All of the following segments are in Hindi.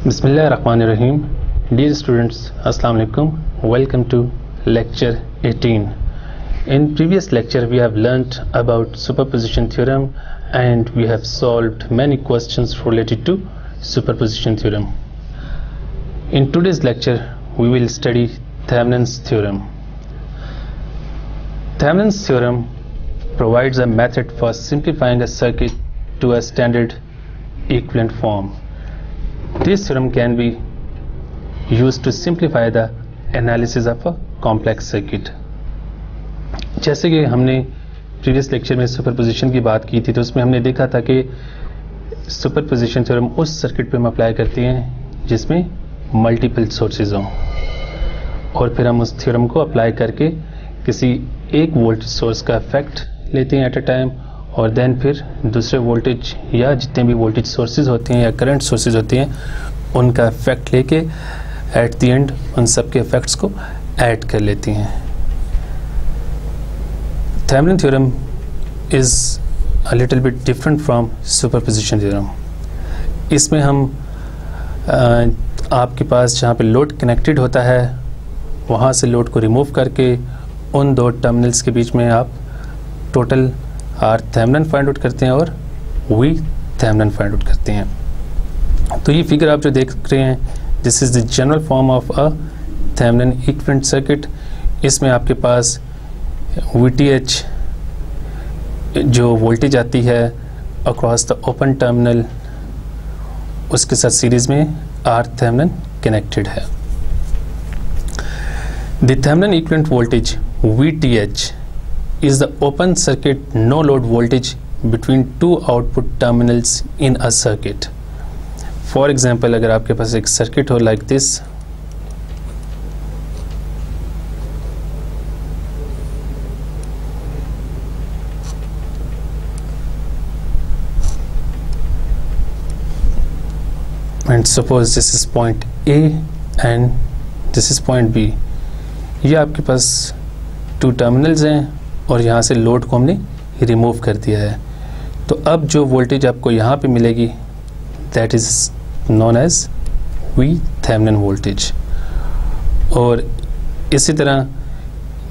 Bismillahirrahmanirrahim. Dear students, Assalamu alaikum. Welcome to lecture 18. In previous lecture we have learnt about superposition theorem and we have solved many questions related to superposition theorem. In today's lecture we will study Thevenin's theorem. Thevenin's theorem provides a method for simplifying a circuit to a standard equivalent form. This theorem can be used to simplify the analysis of a complex circuit. जैसे कि हमने प्रीवियस लेक्चर में सुपरपोजिशन की बात की थी, तो उसमें हमने देखा था कि सुपरपोजिशन थ्योरम उस सर्किट पे हम अप्लाई करते हैं जिसमें मल्टीपल सोर्सेज हों, और फिर हम उस थ्योरम को अप्लाई करके किसी एक वोल्टेज सोर्स का इफेक्ट लेते हैं एट अ टाइम, और देन फिर दूसरे वोल्टेज या जितने भी वोल्टेज सोर्सेज होते हैं या करंट सोर्सेज होते हैं उनका इफेक्ट लेके एट द एंड उन सब के इफेक्ट्स को ऐड कर लेते हैं. Thevenin theorem is a little bit different from superposition theorem. इसमें हम आपके पास जहाँ पे लोड कनेक्टेड होता है वहाँ से लोड को रिमूव करके उन दो टर्मिनल्स के बीच में आप total R Thevenin find out करते हैं और वी थेवेनिन फाइंड आउट करते हैं. तो ये फिगर आप जो देख रहे हैं, this is the general form of a Thevenin equivalent circuit. इसमें आपके पास VTH जो वोल्टेज आती है अक्रॉस द ओपन टर्मिनल, उसके साथ सीरीज में आर थेवेनिन कनेक्टेड है. The Thevenin equivalent voltage VTH is the open circuit no load voltage between two output terminals in a circuit. For example, अगर आपके पास एक सर्किट हो like this, and suppose this is point A and this is point B. ये आपके पास टू टर्मिनल्स हैं और यहाँ से लोड को हमने रिमूव कर दिया है. तो अब जो वोल्टेज आपको यहाँ पे मिलेगी that is known as V Thevenin voltage. और इसी तरह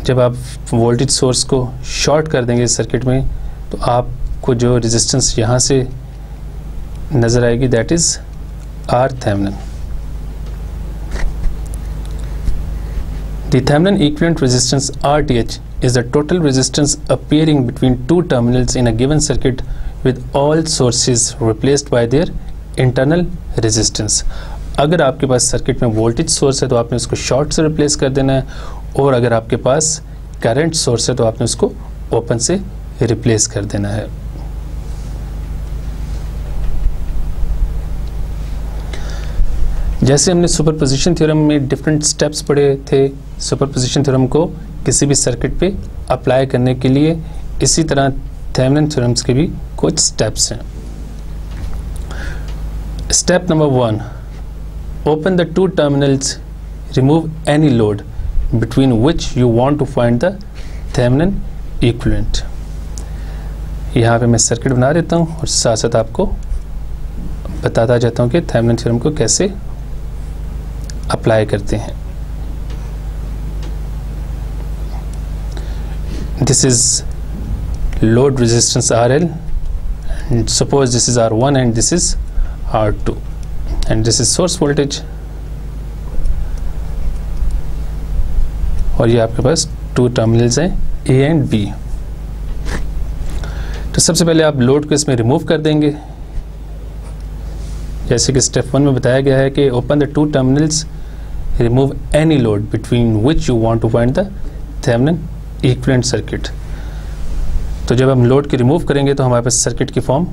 जब आप वोल्टेज सोर्स को शॉर्ट कर देंगे इस सर्किट में तो आपको जो रेजिस्टेंस यहाँ से नज़र आएगी that is R Thevenin. The Thevenin equivalent resistance RTH is the total resistance appearing between two terminals in a given circuit with all sources replaced by their internal resistance. अगर आपके पास सर्किट में वोल्टेज सोर्स है तो आपने उसको शॉर्ट से रिप्लेस कर देना है, और अगर आपके पास करंट सोर्स है तो आपने उसको ओपन से रिप्लेस कर देना है. जैसे हमने सुपरपोजिशन थ्योरम में डिफरेंट स्टेप्स पढ़े थे सुपरपोजिशन थ्योरम को किसी भी सर्किट पे अप्लाई करने के लिए, इसी तरह थेवेनिन थ्योरम्स के भी कुछ स्टेप्स हैं. Step number 1, open the two terminals, remove any load between which you want to find the Thevenin equivalent. यहाँ पे मैं सर्किट बना देता हूँ और साथ साथ आपको बताता जाता हूँ कि थेवेनिन थ्योरम को कैसे अप्लाई करते हैं. This is load resistance RL, and suppose this is R1 and this is R2 and this is source voltage, और ये आपके पास टू टर्मिनल्स हैं A एंड B. तो सबसे पहले आप लोड को इसमें रिमूव कर देंगे. जैसे कि स्टेप 1 में बताया गया है कि open the two terminals, remove any load between which you want to find the Thevenin equivalent circuit. तो जब हम लोड के रिमूव करेंगे तो हमारे पास सर्किट की फॉर्म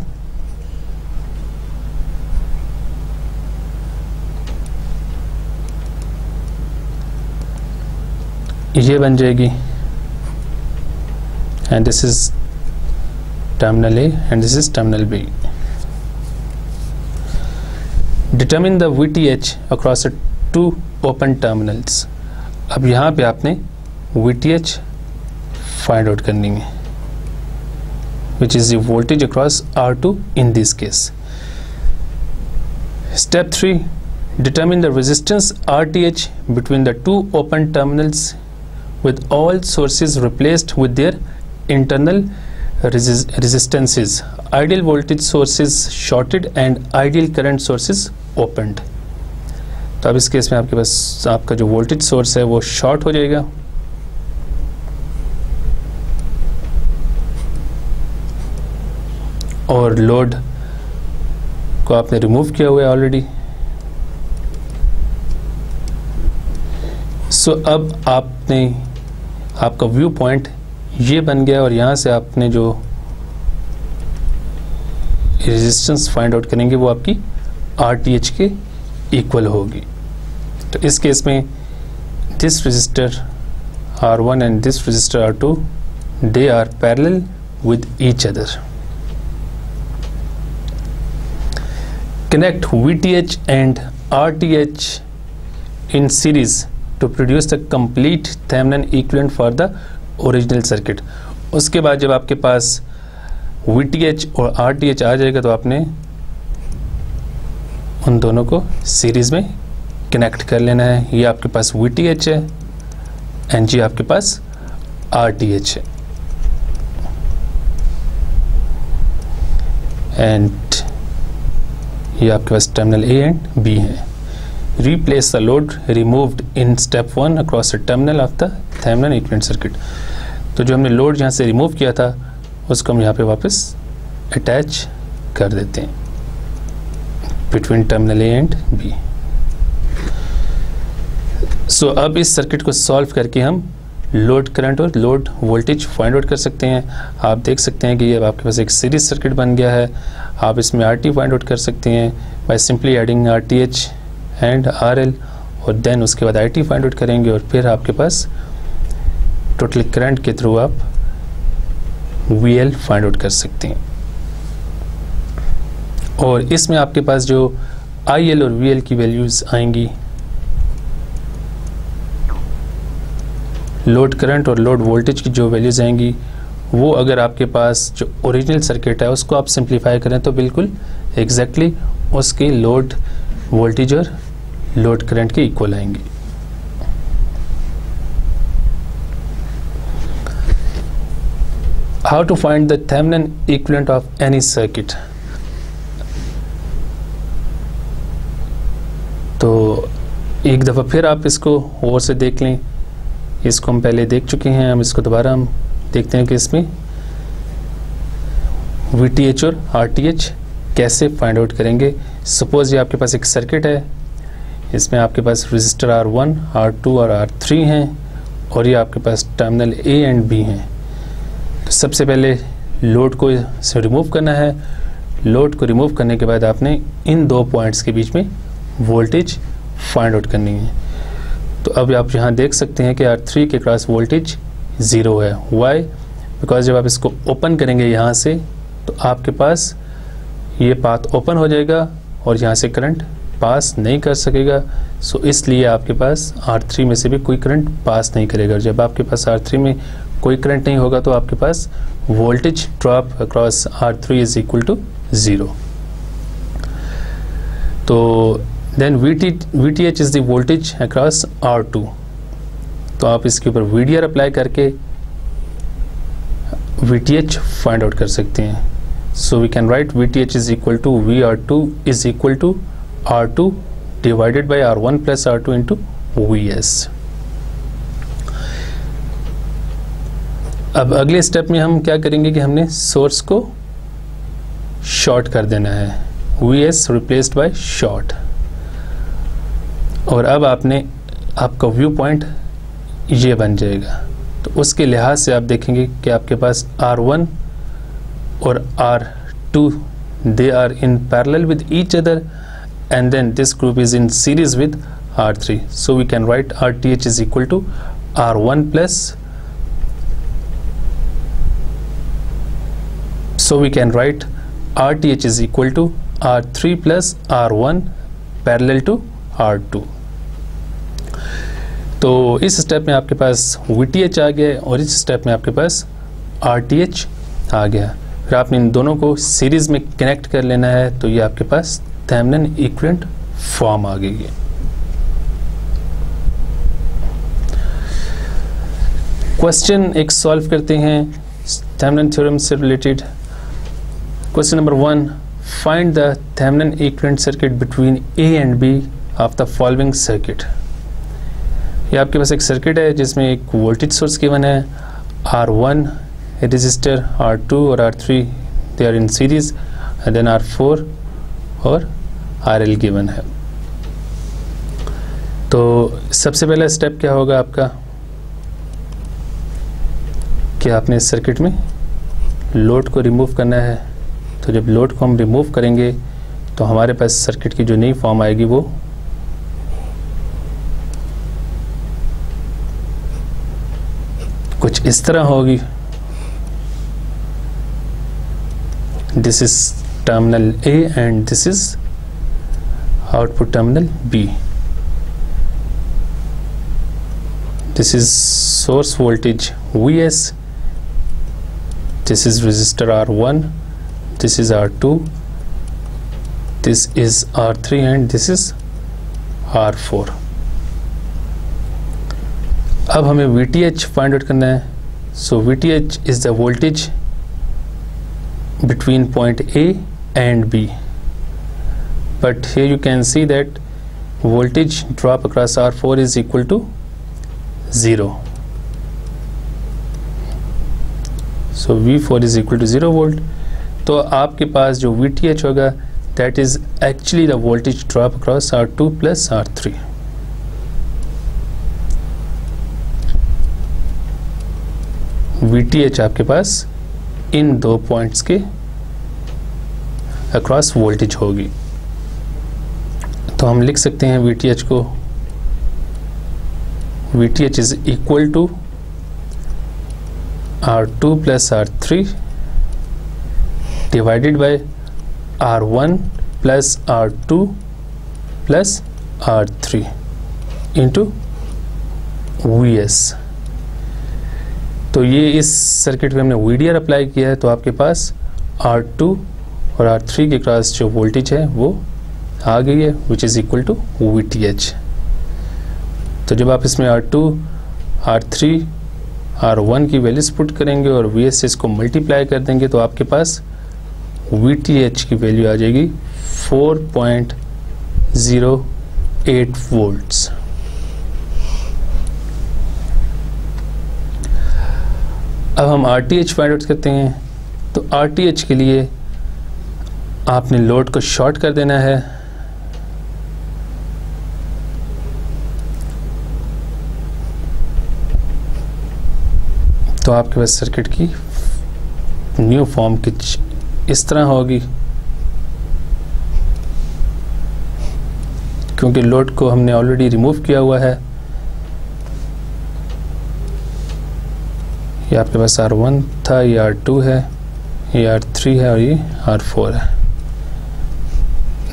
ये बन जाएगी, and this is terminal A and this is terminal B. Determine the VTH across the two open terminals. अब यहाँ पे आपने VTH फाइंड आउट करनी है, which is the voltage across R2 in this case. Step 3, Determine the resistance RTH between the two open terminals with all sources replaced with their internal resistances. Ideal voltage sources shorted and ideal current sources opened. तो अब इस केस में आपके पास आपका जो वोल्टेज सोर्स है वो शॉर्ट हो जाएगा और लोड को आपने रिमूव किया हुआ है ऑलरेडी। सो अब आपका व्यू पॉइंट ये बन गया और यहाँ से आपने जो रेजिस्टेंस फाइंड आउट करेंगे वो आपकी RTH के इक्वल होगी। तो इस केस में this resistor R1 and this resistor R2 they are parallel with each other. Connect VTH and RTH in series to produce the complete Thevenin equivalent for the original circuit। उसके बाद जब आपके पास VTH और RTH आ जाएगा तो आपने उन दोनों को सीरीज में कनेक्ट कर लेना है। ये आपके पास VTH है एंड जी आपके पास RTH है एंड ये आपके पास टर्मिनल A एंड B है। Replace the load removed in step 1 across the terminal of the Thevenin equivalent circuit। तो जो हमने लोड यहाँ से रिमूव किया था उसको हम यहाँ पे वापस अटैच कर देते हैं between terminal A and B। सो अब इस सर्किट को सॉल्व करके हम लोड करंट और लोड वोल्टेज फाइंड आउट कर सकते हैं। आप देख सकते हैं कि ये आपके पास एक सीरीज सर्किट बन गया है। आप इसमें RT फाइंड आउट कर सकते हैं by simply adding RTH and RL और देन उसके बाद IT फाइंड आउट करेंगे और फिर आपके पास टोटल करंट के थ्रू आप VL फाइंड आउट कर सकते हैं। और इसमें आपके पास जो IL और VL की वैल्यूज आएंगी, लोड करंट और लोड वोल्टेज की जो वैल्यूज आएंगी वो अगर आपके पास जो ओरिजिनल सर्किट है उसको आप सिंप्लीफाई करें तो बिल्कुल एग्जैक्टली उसके लोड वोल्टेज और लोड करंट के इक्वल आएंगे। How to find the Thevenin equivalent of any circuit. तो एक दफ़ा फिर आप इसको और से देख लें। इसको हम पहले देख चुके हैं, हम इसको दोबारा हम देखते हैं कि इसमें VTH और RTH कैसे फाइंड आउट करेंगे। सपोज ये आपके पास एक सर्किट है, इसमें आपके पास रजिस्टर R1, R2 और R3 हैं और ये आपके पास टर्मिनल A एंड B हैं। तो सबसे पहले लोड को से रिमूव करना है। लोड को रिमूव करने के बाद आपने इन दो पॉइंट्स के बीच में वोल्टेज फाइंड आउट करनी है। तो अब आप यहाँ देख सकते हैं कि R3 के क्रॉस वोल्टेज 0 है। वाई? बिकॉज जब आप इसको ओपन करेंगे यहाँ से तो आपके पास ये पाथ ओपन हो जाएगा और यहाँ से करंट पास नहीं कर सकेगा। सो इसलिए आपके पास R3 में से भी कोई करंट पास नहीं करेगा। जब आपके पास R3 में कोई करंट नहीं होगा तो आपके पास voltage drop across R3 is equal to 0। तो then VTH is the voltage across R2। तो आप इसके ऊपर VDR अप्लाई करके VTH फाइंड आउट कर सकते हैं। So we can write VTH is equal to VR2 is equal to R2 divided by R1 plus R2 into VS। अब अगले स्टेप में हम क्या करेंगे कि हमने सोर्स को शॉर्ट कर देना है। VS replaced by short. और अब आपका व्यू पॉइंट ये बन जाएगा। तो उसके लिहाज से आप देखेंगे कि आपके पास R1 और R2 they are in parallel with each other and then this group is in series with R3। So we can write RTH is equal to R1 plus so we can write RTH is equal to R3 plus R1 parallel to R2। तो इस स्टेप में आपके पास VTH आ गया और इस स्टेप में आपके पास RTH आ गया। फिर आपने इन दोनों को सीरीज में कनेक्ट कर लेना है तो ये आपके पास थेवेनिन इक्विवेलेंट फॉर्म आ गई है। क्वेश्चन एक सॉल्व करते हैं थेवेनिन थ्योरम से related. Question number 1, find the Thevenin equivalent circuit between A and B of the following circuit. ये आपके पास एक सर्किट है जिसमें एक वोल्टेज सोर्स गिवन है, R1 रेजिस्टर, R2 और R3 they are in series, and then R4 और RL गिवन है। तो सबसे पहला स्टेप क्या होगा आपका कि आपने इस सर्किट में लोड को रिमूव करना है। तो जब लोड को हम रिमूव करेंगे तो हमारे पास सर्किट की जो नई फॉर्म आएगी वो कुछ इस तरह होगी। This is terminal A and this is output terminal B। This is source voltage Vs, this is resistor R1, this is R2, this is R3 and this is R4। अब हमें VTH फाइंड आउट करना है। So VTH is the voltage between point A and B, but here you can see that voltage drop across R4 is equal to 0. So V4 is equal to 0 volt। तो आपके पास जो VTH होगा that is actually the voltage drop across R2 plus R3। VTH आपके पास इन दो पॉइंट्स के अक्रॉस वोल्टेज होगी। तो हम लिख सकते हैं VTH को, VTH is equal to R2 plus R3 divided by R1 plus R2 plus R3 into Vs। तो ये इस सर्किट में हमने VDR अप्लाई किया है, तो आपके पास R2 और R3 के क्रॉस जो वोल्टेज है वो आ गई है, which is equal to VTH। तो जब आप इसमें R2, R3, R1 की वैल्यूज पुट करेंगे और VSS को मल्टीप्लाई कर देंगे तो आपके पास VTH की वैल्यू आ जाएगी 4.08 वोल्ट्स। अब हम RTH फाइंड आउट करते हैं। तो RTH के लिए आपने लोड को शॉर्ट कर देना है। तो आपके पास सर्किट की न्यू फॉर्म कुछ इस तरह होगी, क्योंकि लोड को हमने ऑलरेडी रिमूव किया हुआ है। ये आपके पास R1 था, ये R2 है, ये R3 है और ये R4 है।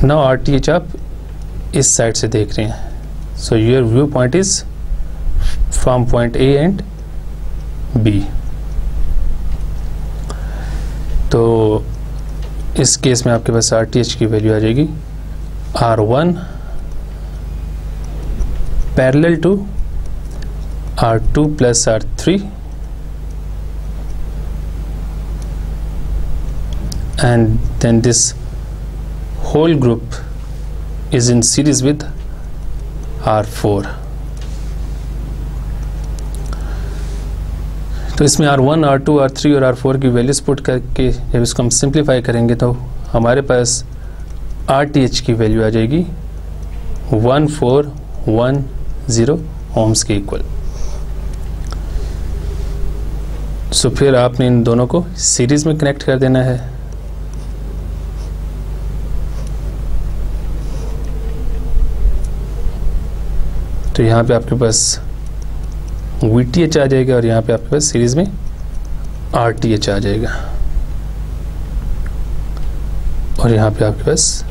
नाउ RTH आप इस साइड से देख रहे हैं। So your view point is from point A and B। तो इस केस में आपके पास RTH की वैल्यू आ जाएगी R1 parallel to R2 plus R3 and then this whole group is in series with R4। तो इसमें R1, R2, R3 और R4 की वैल्यूज पुट करके जब इसको हम सिंप्लीफाई करेंगे तो हमारे पास RTH की वैल्यू आ जाएगी 1410 ओम्स के इक्वल। सो फिर आपने इन दोनों को सीरीज में कनेक्ट कर देना है। तो यहाँ पे आपके पास VTH आ जाएगा और यहाँ पे आपके पास सीरीज में RTH आ जाएगा और यहाँ पे आपके पास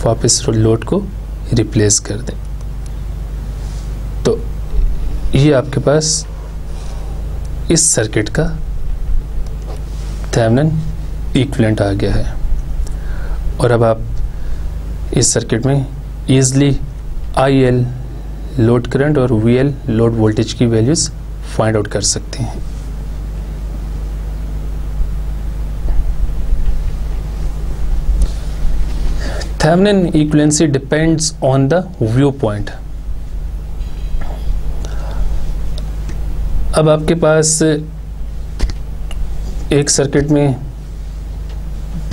वापस लोड को रिप्लेस कर दें। तो ये आपके पास इस सर्किट का थेवेनिन इक्विवेलेंट आ गया है। और अब आप इस सर्किट में ईजिली IL लोड करंट और VL लोड वोल्टेज की वैल्यूज फाइंड आउट कर सकते हैं। Thevenin equivalency depends on the view point. अब आपके पास एक सर्किट में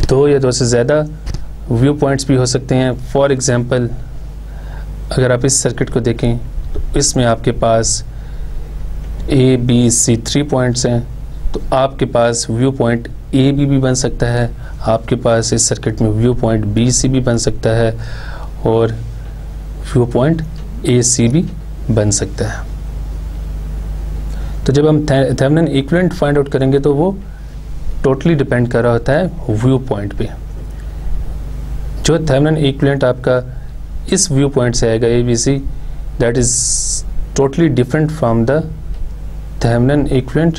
दो या दो से ज़्यादा व्यू पॉइंट्स भी हो सकते हैं। फॉर एग्जांपल अगर आप इस सर्किट को देखें तो इसमें आपके पास A, B, C 3 पॉइंट्स हैं, तो आपके पास व्यू पॉइंट A, B भी बन सकता है, आपके पास इस सर्किट में व्यू पॉइंट B, C भी बन सकता है और व्यू पॉइंट A, C भी बन सकता है। तो जब हम थेवेनिन इक्विवेलेंट फाइंड आउट करेंगे तो वो टोटली डिपेंड कर रहा होता है व्यू पॉइंट पे। जो थेवेनिन इक्विवेलेंट आपका इस व्यू पॉइंट से आएगा ABC, that is totally different from the Thevenin equivalent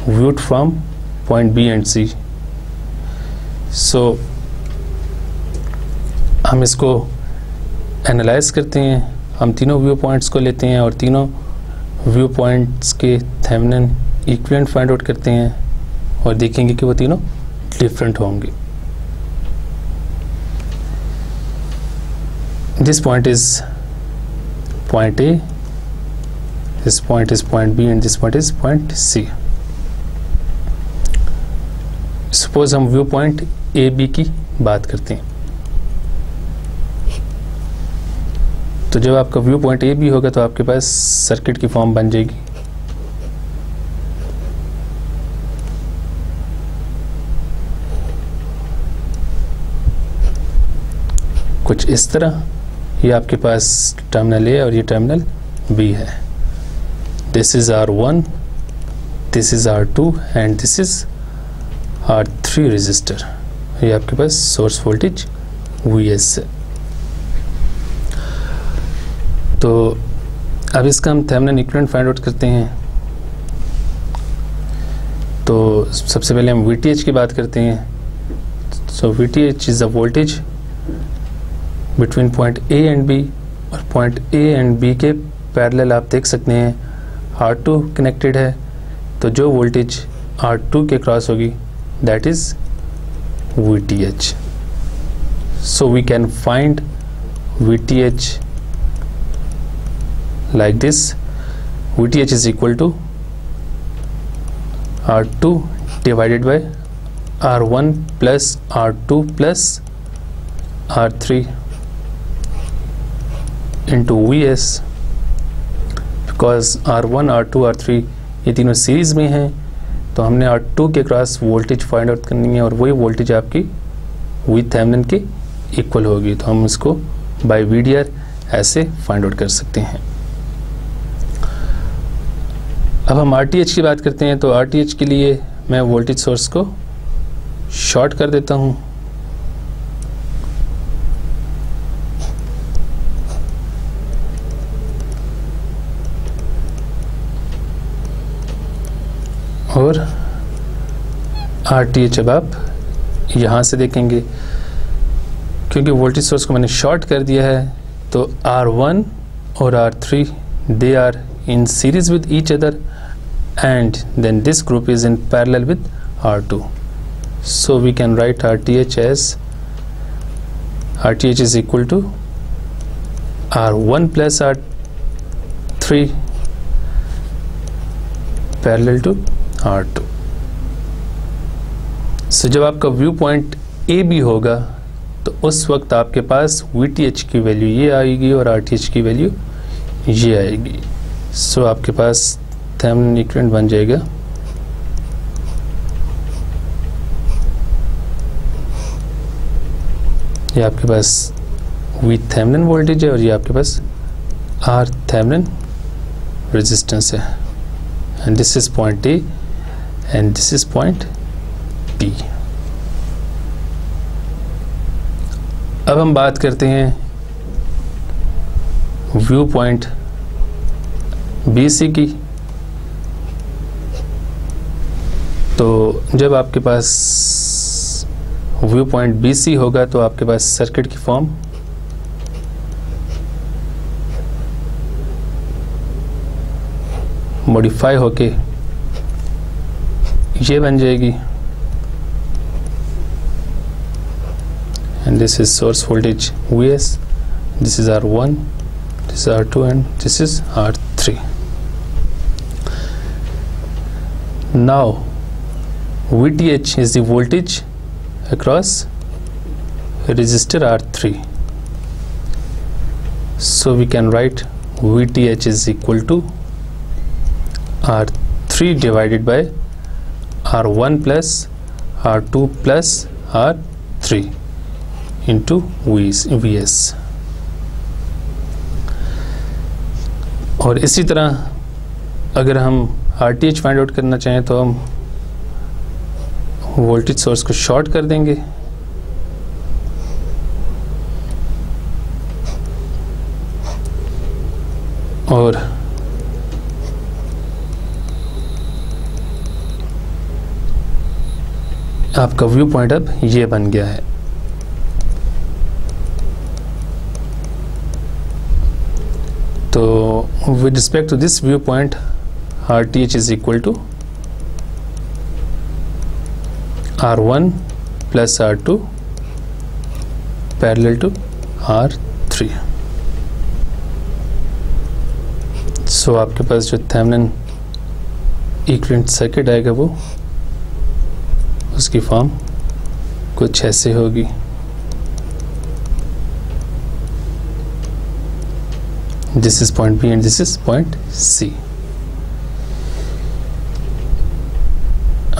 viewed from point B and C। सो हम इसको एनालाइज करते हैं, हम तीनों व्यू पॉइंट्स को लेते हैं और तीनों व्यू पॉइंट्स के थेवेनिन इक्विवेलेंट फाइंड आउट करते हैं और देखेंगे कि वो तीनों डिफरेंट होंगे। This point is point A, this point is point B and this point is point C। Suppose हम व्यू पॉइंट AB की बात करते हैं, तो जब आपका व्यू पॉइंट AB होगा तो आपके पास सर्किट की फॉर्म बन जाएगी। कुछ इस तरह, ये आपके पास टर्मिनल A और ये टर्मिनल B है। This is R1, this is R2 and this is R3 register. ये आपके पास सोर्स वोल्टेज VS है। तो अब इसका हम थेवेनिन इक्विवेलेंट फाइंड आउट करते हैं। तो सबसे पहले हम VTH की बात करते हैं। सो VTH is the voltage between point A and B, और पॉइंट A एंड B के पैरेलल आप देख सकते हैं R2 कनेक्टेड है, तो जो वोल्टेज R2 के क्रॉस होगी that is VTH। So we can find VTH like this. VTH is equal to R2 divided by R1 plus R2 plus R3 into VS, because R1, R2, R3 ये तीनों सीरीज में हैं, तो हमने R2 के क्रॉस वोल्टेज फाइंड आउट करनी है और वही वोल्टेज आपकी विद थेवेनिन के इक्वल होगी। तो हम इसको बाय VDR ऐसे फाइंड आउट कर सकते हैं। अब हम RTH की बात करते हैं। तो RTH के लिए मैं वोल्टेज सोर्स को शॉर्ट कर देता हूँ, और RTH अब आप यहाँ से देखेंगे, क्योंकि वोल्टेज सोर्स को मैंने शॉर्ट कर दिया है, तो R1 और R3 they are in series with each other and then this group is in parallel with R2। So we can write RTH as RTH is equal to R1 plus R3 parallel to R2। So जब आपका व्यू पॉइंट AB होगा तो उस वक्त आपके पास VTH की वैल्यू ये आएगी और RTH की वैल्यू ये आएगी। सो आपके पास थेवेनिन इक्विवेलेंट बन जाएगा ये आपके पास V थेवेनिन वोल्टेज है और ये आपके पास R थेवेनिन रेजिस्टेंस है, and this is point A and this is point B। अब हम बात करते हैं व्यू पॉइंट BC की। तो जब आपके पास व्यू पॉइंट BC होगा तो आपके पास सर्किट की फॉर्म मॉडिफाई होके ये बन जाएगी, and this is source voltage Vs, this is R1, this is R2 and this is R3. Now VTh is the voltage across resistor R3. So we can write VTh is equal to R3 divided by R1 plus R2 plus R3 into Vs. और इसी तरह अगर हम RTh फाइंड आउट करना चाहें तो हम वोल्टेज सोर्स को शॉर्ट कर देंगे और आपका व्यू पॉइंट अब ये बन गया है. तो with respect to this viewpoint RTh is equal to R1 plus R2 parallel to R3. सो आपके पास जो थेवेनिन इक्विवेलेंट सर्किट आएगा वो उसकी फॉर्म कुछ ऐसे होगी. This is point B and this is point C.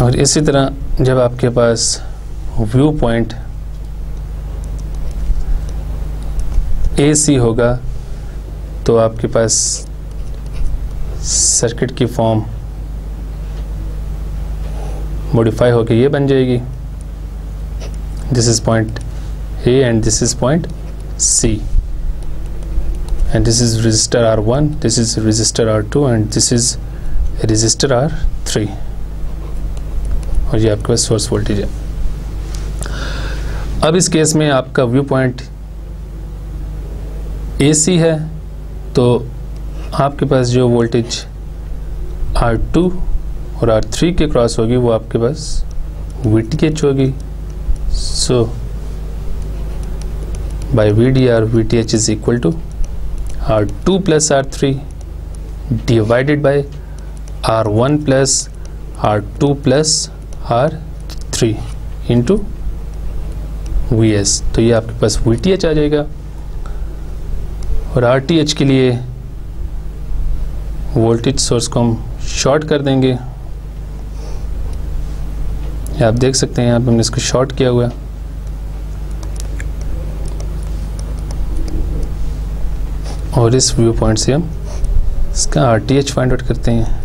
और इसी तरह जब आपके पास व्यू पॉइंट AC होगा तो आपके पास सर्किट की फॉर्म मॉडिफाई होकर ये बन जाएगी. This is point A and this is point C, and this is register R1, this is register R2 and this is register R3, और ये आपके पास सोर्स वोल्टेज है. अब इस केस में आपका व्यू पॉइंट AC है तो आपके पास जो वोल्टेज R2 और R3 के क्रॉस होगी वो आपके पास VTh होगी. So by VDR VTh is equal to R2 plus R3 divided by R1 plus R2 plus R3 into Vs. तो ये आपके पास VTh आ जाएगा. और RTh के लिए वोल्टेज सोर्स को हम शॉर्ट कर देंगे. आप देख सकते हैं यहाँ पे हमने इसको शॉर्ट किया हुआ है. और इस व्यू पॉइंट से हम इसका RTh फाइंड आउट करते हैं.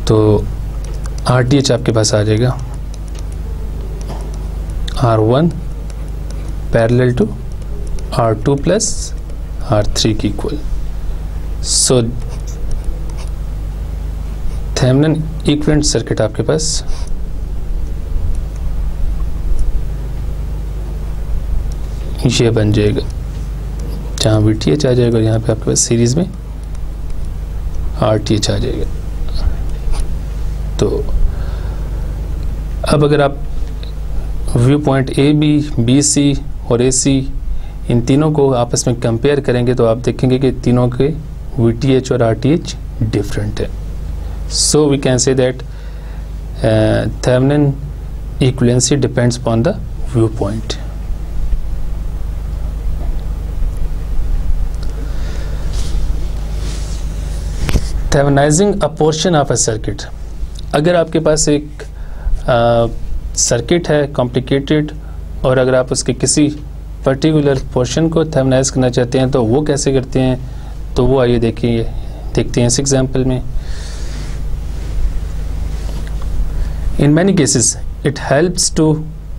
तो RTh आपके पास आ जाएगा R1 parallel to R2 plus R3 की इक्वल. सो थेवेनिन इक्विवेलेंट सर्किट आपके पास ये बन जाएगा, जहाँ VTh आ जाएगा और यहाँ पे आपके पास सीरीज में RTh आ जाएगा. तो अब अगर आप व्यू पॉइंट AB, BC और AC इन तीनों को आपस में कंपेयर करेंगे तो आप देखेंगे कि तीनों के VTh और RTh डिफरेंट है. So we can say that Thevenin equivalency depends upon the view point. Thevenizing a portion of a circuit. अगर आपके पास एक सर्किट है कॉम्प्लिकेटेड और अगर आप उसके किसी पर्टिकुलर पोर्शन को थेवेनाइज करना चाहते हैं तो वो कैसे करते हैं, तो वो आइए देखते हैं इस एग्जांपल में. In many cases it helps to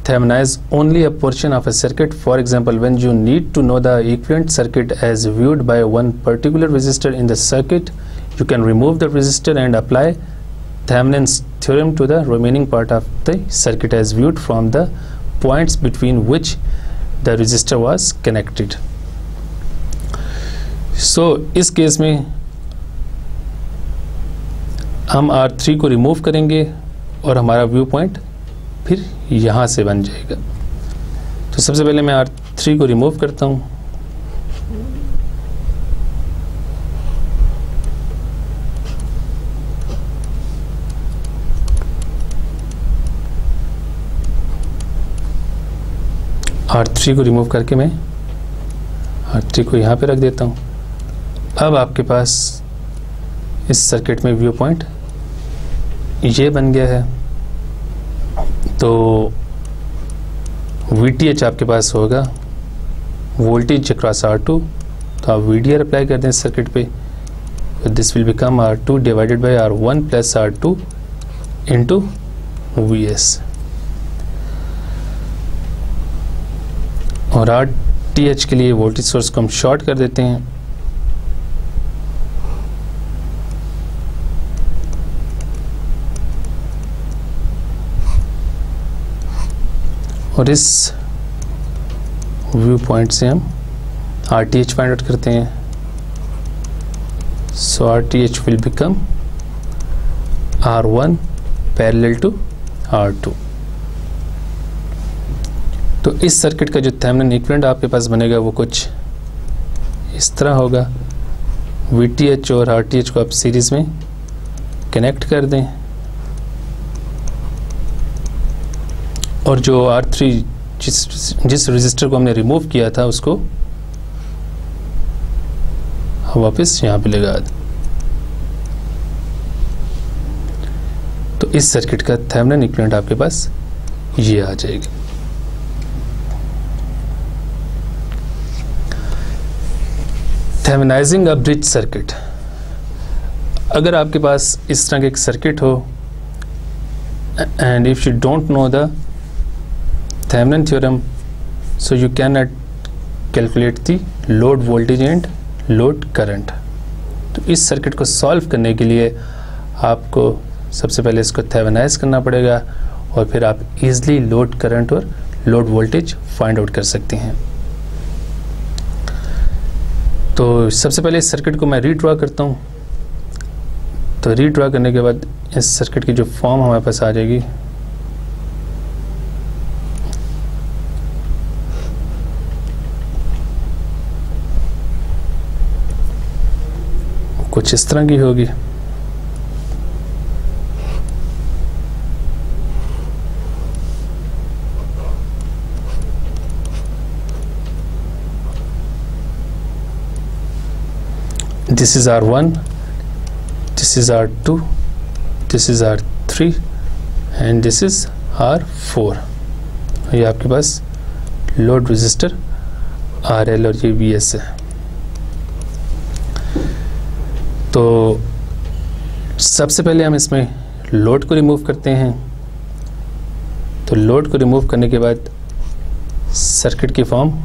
Thevenize only a portion of a circuit. For example when you need to know the equivalent circuit as viewed by one particular resistor in the circuit, you can remove the resistor and apply Thevenin's theorem to the remaining part of the circuit as viewed from the points between which the resistor was connected. So इस केस में हम R3 को रिमूव करेंगे और हमारा व्यू पॉइंट फिर यहाँ से बन जाएगा। तो सबसे पहले मैं R3 को रिमूव करता हूँ। R3 को रिमूव करके मैं R3 को यहाँ पे रख देता हूँ। अब आपके पास इस सर्किट में व्यू पॉइंट ये बन गया है। तो VTH आपके पास होगा वोल्टेज अक्रॉस R2, तो आप VDR अप्लाई कर दें इस सर्किट पे। This will become R2 divided by R1 plus R2 into VS। और RTH के लिए वोल्टेज सोर्स को हम शॉर्ट कर देते हैं। और इस व्यू पॉइंट से हम RTH फाइंड आउट करते हैं। So RTH will become R1 parallel to R2। तो इस सर्किट का जो थेवेनिन इक्विवेलेंट आपके पास बनेगा वो कुछ इस तरह होगा। VTH और RTH को आप सीरीज में कनेक्ट कर दें और जो R3 जिस रेजिस्टर को हमने रिमूव किया था उसको वापस यहाँ पे लगा दें। तो इस सर्किट का थेवेनिन इक्विवेलेंट आपके पास ये आ जाएगा। थेवेनाइजिंग अ ब्रिज सर्किट। अगर आपके पास इस तरह का एक सर्किट हो and if you don't know the Thevenin theorem, so you can not calculate the load voltage and load current. तो इस सर्किट को सॉल्व करने के लिए आपको सबसे पहले इसको थेवेनाइज करना पड़ेगा और फिर आप इजीली लोड करंट और लोड वोल्टेज फाइंड आउट कर सकते हैं। तो सबसे पहले इस सर्किट को मैं रीड्रॉ करता हूँ। तो रीड्रॉ करने के बाद इस सर्किट की जो फॉर्म हमारे पास आ जाएगी कुछ इस तरह की होगी। This is R1, this is R2, this is R3 and this is R4। ये आपके पास लोड रेजिस्टर RL और ये VS है। तो सबसे पहले हम इसमें लोड को रिमूव करते हैं। तो लोड को रिमूव करने के बाद सर्किट की फॉर्म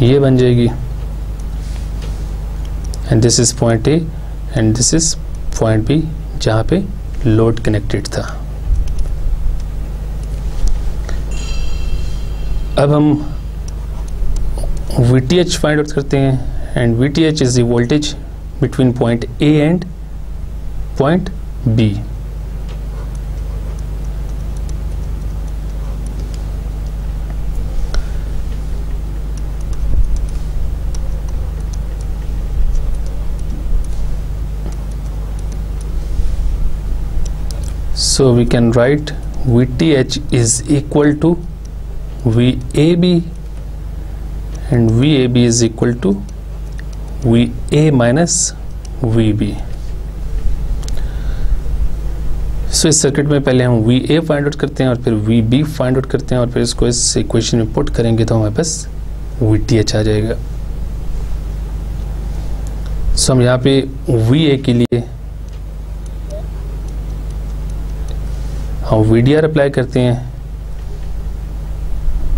ये बन जाएगी and this is point A and this is point B जहाँ पे लोड कनेक्टेड था। अब हम VTH फाइंड आउट करते हैं and VTH is the voltage between point A and point B. So we can write VTH is equal to VAB and VAB is equal to VA minus VB। So इस सर्किट में पहले हम VA फाइंड आउट करते हैं और फिर VB फाइंड आउट करते हैं और फिर इसको इस इक्वेशन में पुट करेंगे तो हमारे पास VTH आ जाएगा। So हम यहाँ पे VA के लिए हम VDR अप्लाई करते हैं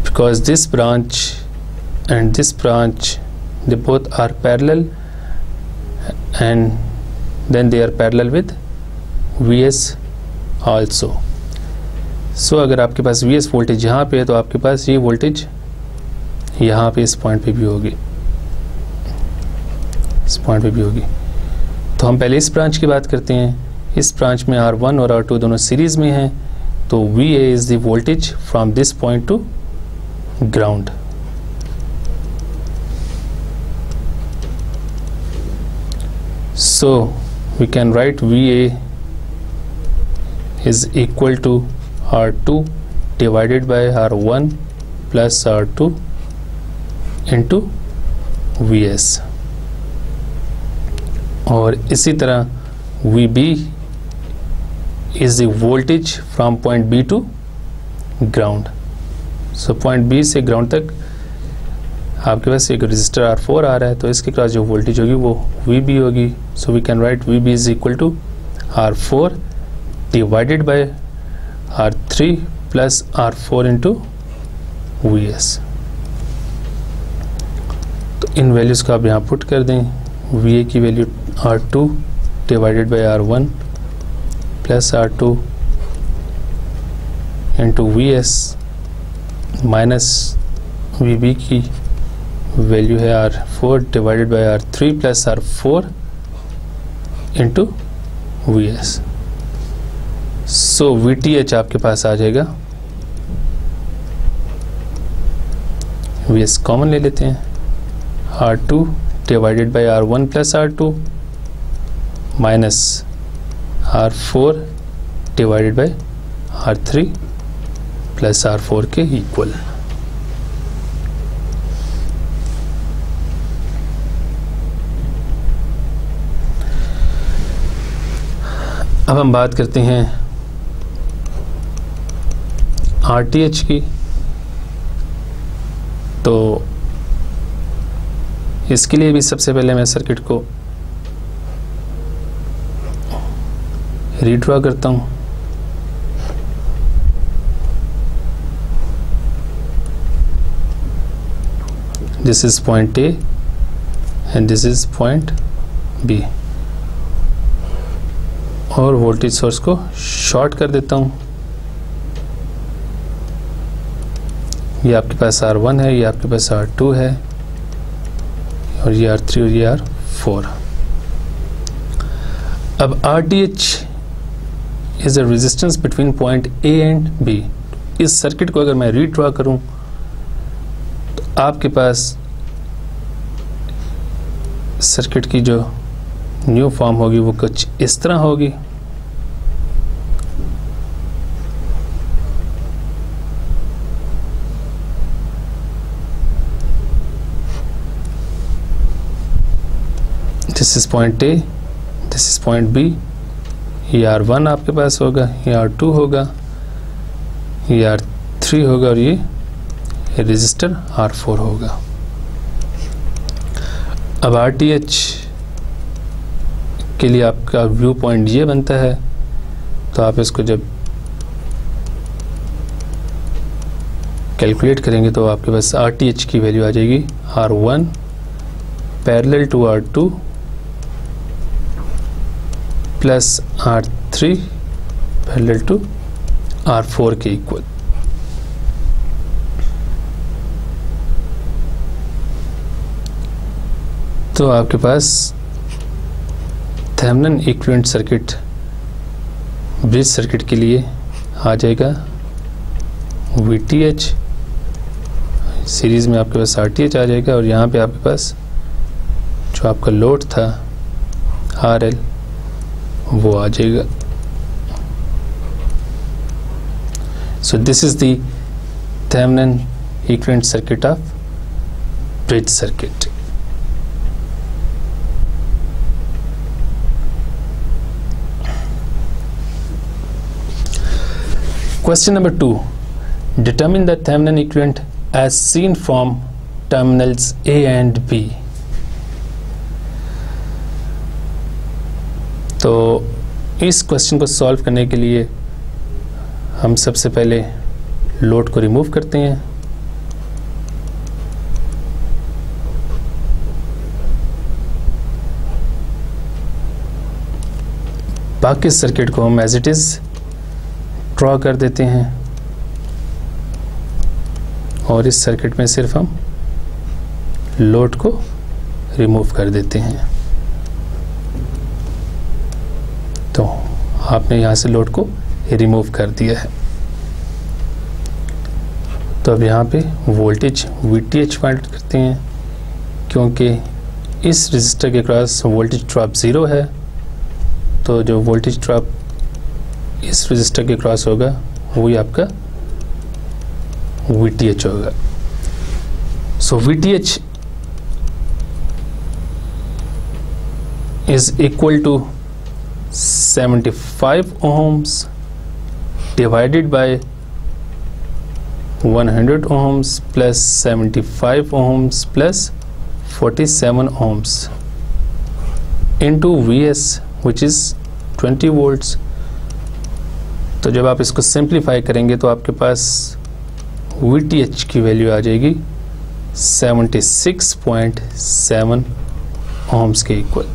because this branch and this branch they both are parallel and then they are parallel with Vs also. सो अगर आपके पास Vs वोल्टेज यहाँ पे है तो आपके पास ये वोल्टेज यहाँ पे इस पॉइंट पे भी होगी, इस पॉइंट पे भी होगी. तो हम पहले इस ब्रांच की बात करते हैं. इस ब्रांच में R1 और R2 दोनों सीरीज में हैं, तो Va is the voltage from this point to ground. So we can write Va is equal to R2 divided by R1 plus R2 into Vs. और इसी तरह Vb is the voltage from point B to ground. So point B से ground तक आपके पास एक रेजिस्टर R4 आ रहा है, तो इसके क्रॉस जो वोल्टेज होगी वो Vb होगी. So we can write Vb is equal to R4 divided by R3 plus R4 into Vs. तो इन वैल्यूज़ को आप यहाँ पुट कर दें. Va की value R2 divided by R1 plus R2 into Vs minus Vb की वैल्यू है R4 divided by R3 plus R4 into Vs. So Vth आपके पास आ जाएगा. Vs कॉमन ले लेते हैं. R2 divided by R1 plus R2 minus R4 divided by R3 plus R4 के इक्वल. अब हम बात करते हैं RTh की. तो इसके लिए भी सबसे पहले मैं सर्किट को रीड्रॉ करता हूं. This is point A and this is point B, और वोल्टेज सोर्स को शॉर्ट कर देता हूं. ये आपके पास R1 है, ये आपके पास R2 है, और ये R3 और ये R4. अब RTh is a resistance between point A and B. इस सर्किट को अगर मैं रीड्रॉ करूं तो आपके पास सर्किट की जो न्यू फॉर्म होगी वो कुछ इस तरह होगी. This is point A, this is point B. ये R1 आपके पास होगा, ये R2 होगा, ये R3 होगा, और ये रेजिस्टर R4 होगा. अब RTh के लिए आपका व्यू पॉइंट ये बनता है, तो आप इसको जब कैलकुलेट करेंगे तो आपके पास RTh की वैल्यू आ जाएगी R1 parallel to R2 plus R3 parallel to R4 के इक्वल. तो आपके पास Thevenin equivalent circuit bridge circuit के लिए आ जाएगा Vth, सीरीज में आपके पास Rth आ जाएगा, और यहाँ पे आपके पास जो आपका लोड था RL वो आ जाएगा. So this is the Thevenin equivalent circuit of bridge circuit. Question number 2. Determine the Thevenin equivalent as seen from terminals A and B. तो इस क्वेश्चन को सॉल्व करने के लिए हम सबसे पहले लोड को रिमूव करते हैं. बाकी सर्किट को हम एज इट इज़ ड्रॉ कर देते हैं और इस सर्किट में सिर्फ हम लोड को रिमूव कर देते हैं। तो आपने यहाँ से लोड को रिमूव कर दिया है। तो अब यहाँ पे वोल्टेज VTH फाइंड करते हैं, क्योंकि इस रजिस्टर के क्रॉस वोल्टेज ड्रॉप 0 है, तो जो वोल्टेज ड्रॉप इस रजिस्टर के क्रॉस होगा वही आपका VTH होगा। सो VTH is equal to 75 ohms divided by 100 ohms plus 75 ohms plus 47 ohms into Vs which is 20 volts। तो जब आप इसको सिंप्लीफाई करेंगे तो आपके पास VTH की वैल्यू आ जाएगी 76.7 ohms के इक्वल।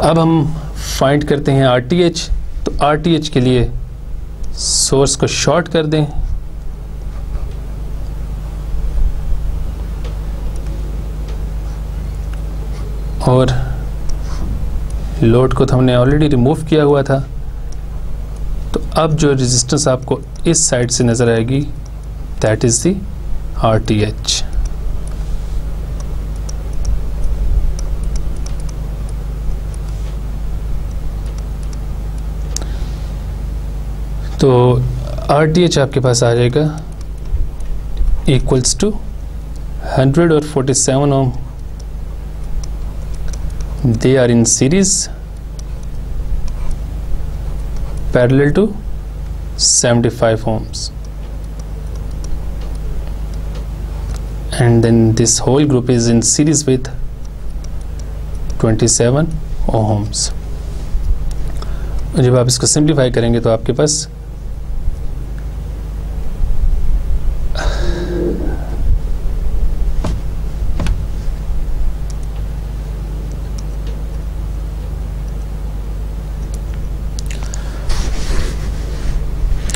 अब हम फाइंड करते हैं RTH। तो RTH के लिए सोर्स को शॉर्ट कर दें और लोड को तो हमने ऑलरेडी रिमूव किया हुआ था। तो अब जो रेजिस्टेंस आपको इस साइड से नज़र आएगी दैट इज़ द RTH। तो RTH आपके पास आ जाएगा इक्वल्स टू 100 और 47 ohm, they are in series parallel to 75 ohms, and then this whole group is in series with 27 ohms। जब आप इसको सिंप्लीफाई करेंगे तो आपके पास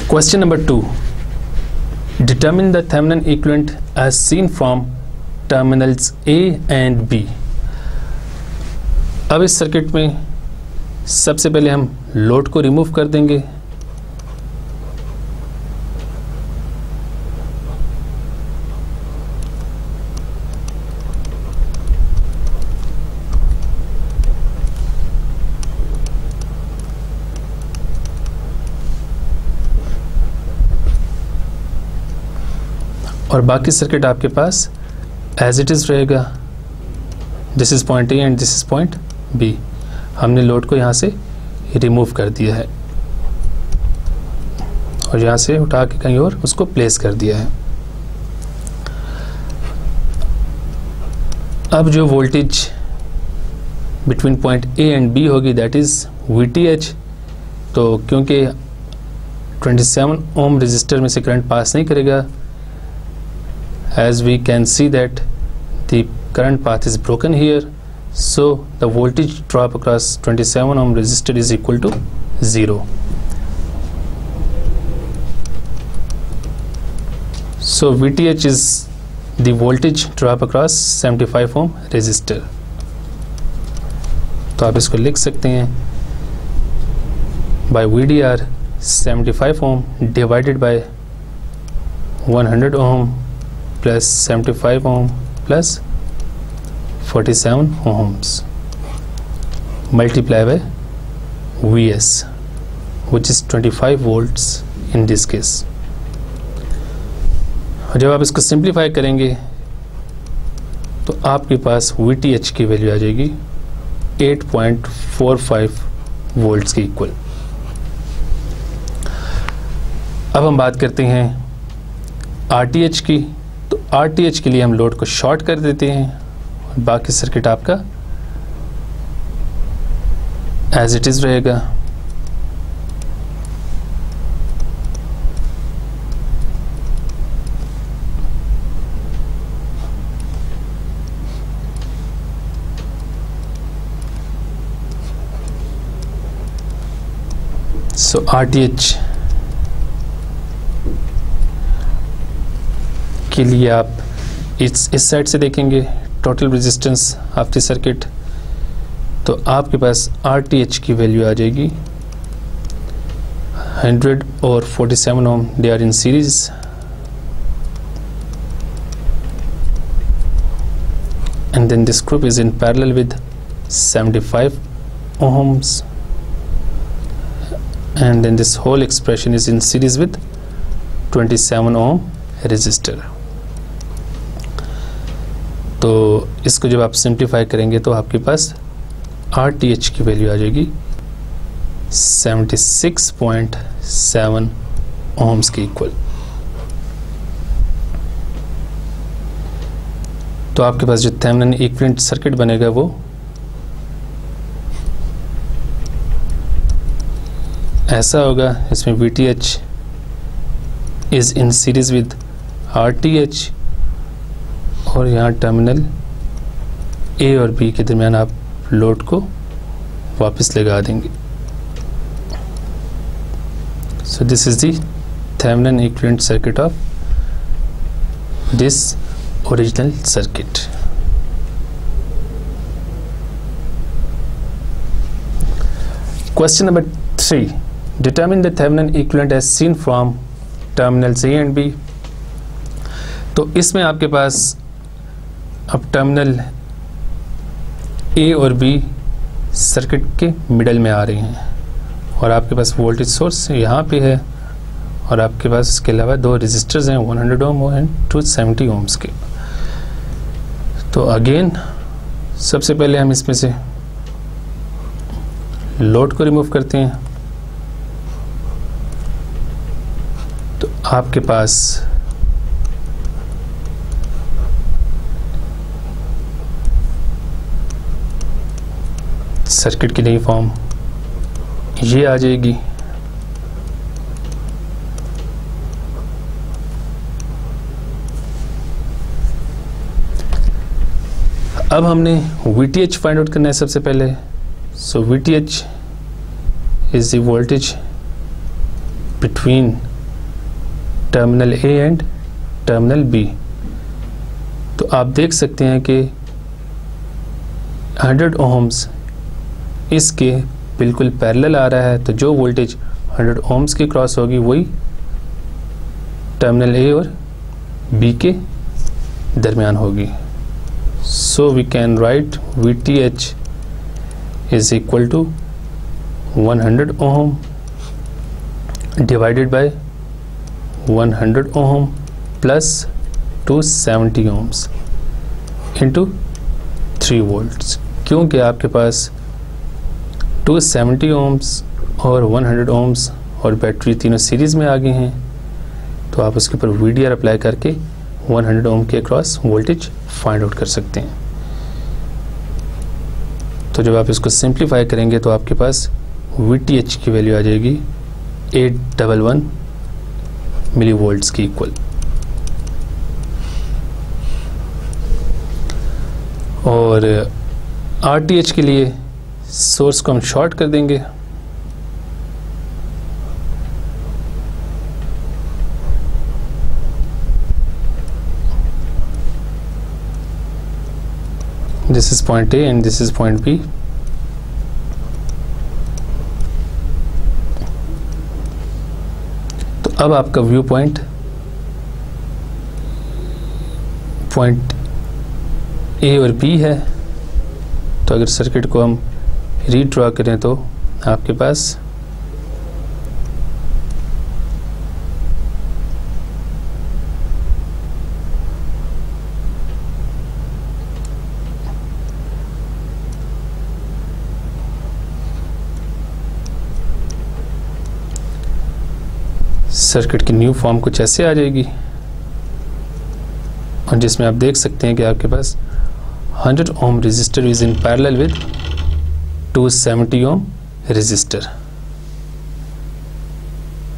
Question number 2. Determine the Thevenin equivalent as seen from terminals A and B। अब इस सर्किट में सबसे पहले हम लोड को रिमूव कर देंगे। और बाकी सर्किट आपके पास एज इट इज़ रहेगा। This is point A and this is point B. हमने लोड को यहाँ से रिमूव कर दिया है और यहाँ से उठा के कहीं और उसको प्लेस कर दिया है। अब जो voltage between point A and B होगी दैट इज़ VTH। तो क्योंकि 27 ओम रजिस्टर में से करंट पास नहीं करेगा, as we can see that the current path is broken here, so the voltage drop across 27 ohm resistor is equal to 0। So VTH is the voltage drop across 75 ohm resistor। तो आप इसको लिख सकते हैं by VDR 75 ohm divided by 100 ohm plus 75 ohm plus 47 ohms multiply by Vs which is 25 volts in this case। और जब आप इसको सिंप्लीफाई करेंगे तो आपके पास VTH की वैल्यू आ जाएगी 8.45 वोल्ट्स के इक्वल। अब हम बात करते हैं RTH की। तो RTH के लिए हम लोड को शॉर्ट कर देते हैं और बाकी सर्किट आपका एज इट इज़ रहेगा। सो RTH के लिए आप इस साइड से देखेंगे total resistance of the circuit, तो आपके पास RTH की वैल्यू आ जाएगी 100 और 47 ohm, they are in series, and then this group is in parallel with 75 ohms, and then this whole expression is in series with 27 ohm resistor. तो इसको जब आप सिंप्लीफाई करेंगे तो आपके पास RTH की वैल्यू आ जाएगी 76.7 ohms के इक्वल। तो आपके पास जो थेवेनिन इक्विवेलेंट सर्किट बनेगा वो ऐसा होगा, इसमें VTH is in series with RTH, और यहाँ टर्मिनल A और B के दरमियान आप लोड को वापस लगा देंगे। So this is the Thevenin equivalent circuit of this original circuit. Question number 3. Determine the Thevenin equivalent as seen from terminals A and B. तो इसमें आपके पास अब टर्मिनल A और B सर्किट के मिडल में आ रहे हैं, और आपके पास वोल्टेज सोर्स यहाँ पे है, और आपके पास इसके अलावा दो रेजिस्टर्स हैं 100 ओम एंड 270 ओम्स के। तो अगेन सबसे पहले हम इसमें से लोड को रिमूव करते हैं, तो आपके पास सर्किट की नई फॉर्म ये आ जाएगी। अब हमने VTH फाइंड आउट करना है सबसे पहले। सो VTH is the voltage between terminal A and terminal B। तो आप देख सकते हैं कि 100 ओम्स इसके बिल्कुल पैरेलल आ रहा है, तो जो वोल्टेज 100 ओम्स की क्रॉस होगी वही टर्मिनल A और B के दरमियान होगी। So we can write VTH is equal to 100 ohm divided by 100 ohm plus 270 ohms into 3 volts, क्योंकि आपके पास 270 ohms और 100 ohms और बैटरी तीनों सीरीज में आ गए हैं, तो आप उसके ऊपर VDR अप्लाई करके 100 ओम के अक्रॉस वोल्टेज फाइंड आउट कर सकते हैं। तो जब आप इसको सिंप्लीफाई करेंगे तो आपके पास VTH की वैल्यू आ जाएगी 811 मिली वोल्ट्स की इक्वल। और RTH के लिए सोर्स को हम शॉर्ट कर देंगे, this is point A and this is point B। तो अब आपका व्यू पॉइंट A और B है, तो अगर सर्किट को हम रीड्रॉ करें तो आपके पास सर्किट की न्यू फॉर्म कुछ ऐसे आ जाएगी, और जिसमें आप देख सकते हैं कि आपके पास 100 ohm resistor is in parallel with 270 ohm resistor.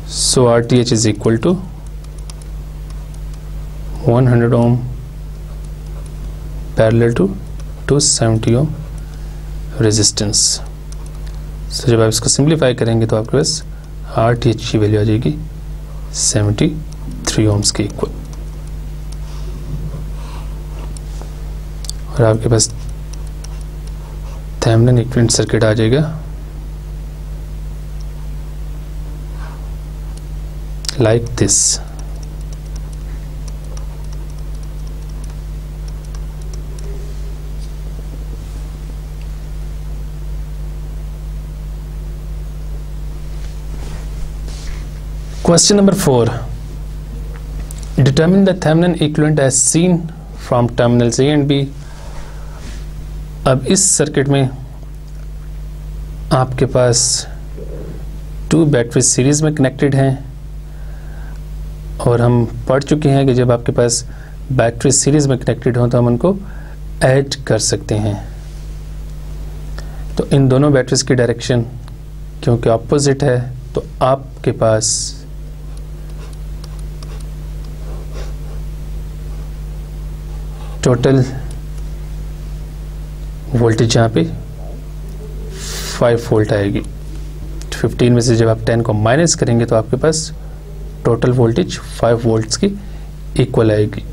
So RTH is equal to 100 ohm parallel to 270 ohm resistance. सो जब आप इसको सिंप्लीफाई करेंगे तो आपके पास RTH की वैल्यू आ जाएगी 73 ओम्स के इक्वल। और आपके पास थेवेनिन इक्विवेलेंट सर्किट आ जाएगा like this. Question number 4. Determine the Thevenin equivalent as seen from terminals A and B. अब इस सर्किट में आपके पास 2 बैटरी सीरीज में कनेक्टेड हैं और हम पढ़ चुके हैं कि जब आपके पास बैटरी सीरीज में कनेक्टेड हो तो हम उनको ऐड कर सकते हैं। तो इन दोनों बैटरीज की डायरेक्शन क्योंकि ऑपोजिट है तो आपके पास टोटल वोल्टेज यहाँ पे 5 वोल्ट आएगी। 15 में से जब आप 10 को माइनस करेंगे तो आपके पास टोटल वोल्टेज 5 वोल्ट्स की इक्वल आएगी।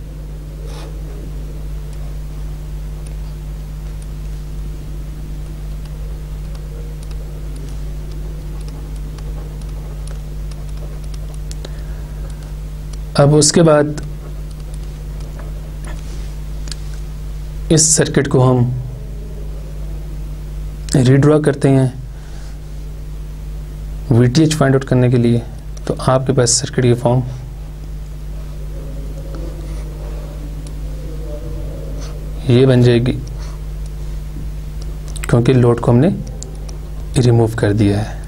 अब उसके बाद इस सर्किट को हम रीड्रॉ करते हैं VTH फाइंड आउट करने के लिए। तो आपके पास सर्किट की फॉर्म ये बन जाएगी क्योंकि लोड को हमने रिमूव कर दिया है।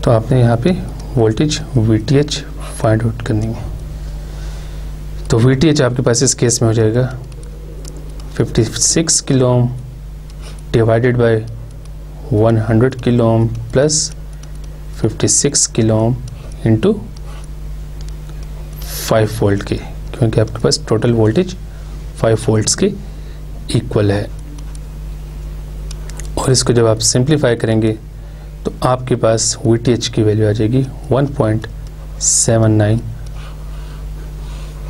तो आपने यहाँ पे वोल्टेज VTH फाइंड आउट करनी है। तो VTH आपके पास इस केस में हो जाएगा 56 kilo ohm divided bye 100 kilo ohm plus 56 kilo ohm into 5 volt के, क्योंकि आपके पास टोटल वोल्टेज 5 वोल्ट्स के इक्वल है। और इसको जब आप सिंप्लीफाई करेंगे तो आपके पास VTH की वैल्यू आ जाएगी 1.79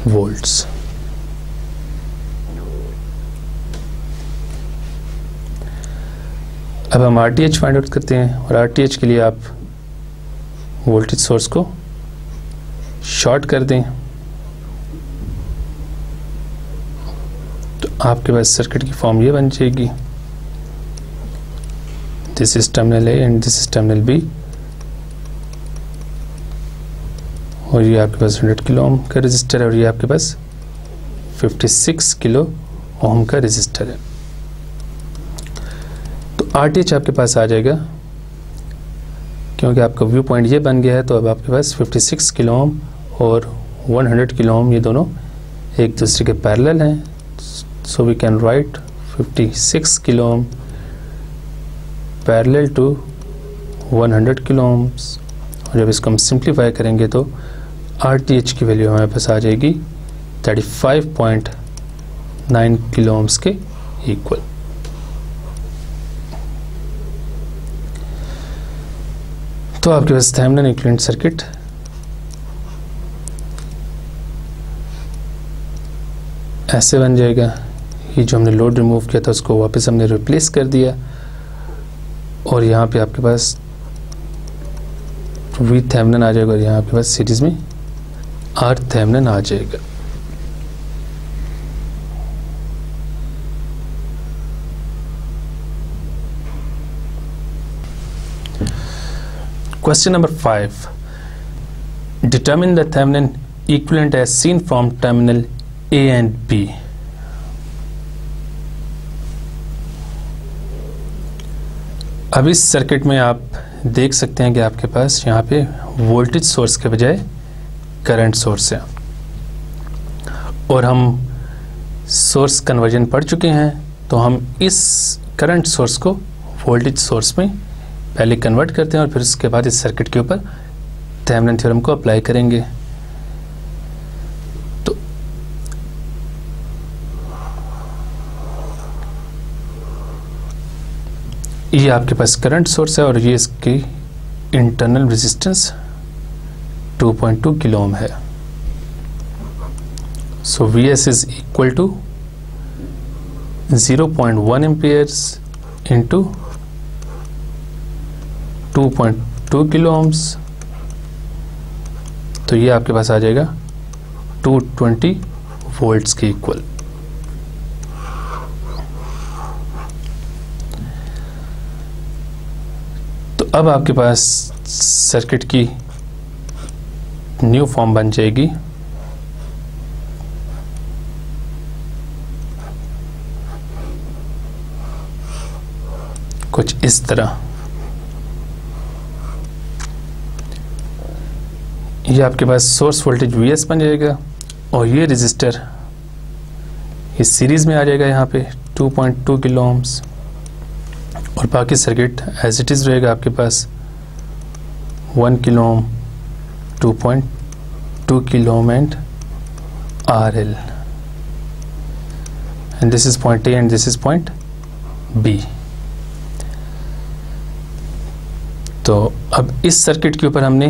वोल्ट्स। अब हम RTH फाइंड आउट करते हैं और RTH के लिए आप वोल्टेज सोर्स को शॉर्ट कर दें तो आपके पास सर्किट की फॉर्म ये बन जाएगी। This is terminal A and this is terminal B और ये आपके पास 100 किलो ओम का रेजिस्टर है और ये आपके पास 56 किलो ओम का रेजिस्टर है। तो RTH आपके पास आ जाएगा क्योंकि आपका व्यू पॉइंट ये बन गया है। तो अब आपके पास 56 किलो ओम और 100 किलो ओम ये दोनों एक दूसरे के पैरेलल हैं। So we can write 56 kilo ohm parallel to 100 kilo ohms. और जब इसको हम सिंप्लीफाई करेंगे तो RTH की वैल्यू हमारे पास आ जाएगी 35.9 किलो ओम्स के इक्वल। तो आपके पास थेवेनिन इक्विवेलेंट सर्किट ऐसे बन जाएगा। ये जो हमने लोड रिमूव किया था उसको वापस हमने रिप्लेस कर दिया और यहाँ पे आपके पास V थेवेनिन आ जाएगा और यहाँ आपके पास सीरीज में R थेवेनिन आ जाएगा। Question number 5. Determine the Thevenin equivalent as seen from terminal A and B. अब इस सर्किट में आप देख सकते हैं कि आपके पास यहाँ पे वोल्टेज सोर्स के बजाय करंट सोर्स है और हम सोर्स कन्वर्जन पढ़ चुके हैं। तो हम इस करंट सोर्स को वोल्टेज सोर्स में पहले कन्वर्ट करते हैं और फिर उसके बाद इस सर्किट के ऊपर थेवेनिन थ्योरम को अप्लाई करेंगे। तो ये आपके पास करंट सोर्स है और ये इसकी इंटरनल रेजिस्टेंस 2.2 किलो ओम है। So Vs is equal to 0.1 amperes into 2.2 kilo ohms, तो ये आपके पास आ जाएगा 220 वोल्ट्स के इक्वल। तो अब आपके पास सर्किट की न्यू फॉर्म बन जाएगी। कुछ इस तरह। ये आपके पास सोर्स वोल्टेज Vs बन जाएगा और ये रजिस्टर इस सीरीज में आ जाएगा यहाँ पे 2.2 किलो ओम्स, और बाकी सर्किट एज इट इज रहेगा आपके पास 1 kilo Om, 2.2 kilo ohm and RL, and this is point A and this is point B। तो अब इस सर्किट के ऊपर हमने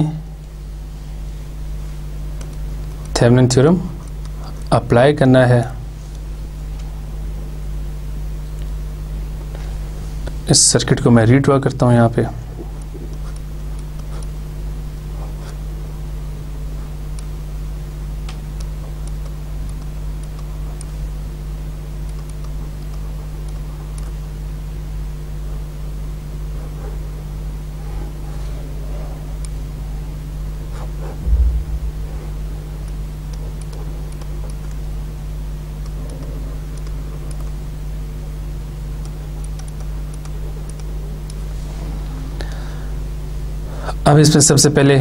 थेवेनिन थ्योरम अप्लाई करना है। इस सर्किट को मैं रीड्रॉ करता हूं यहाँ पे। अब इसमें सबसे पहले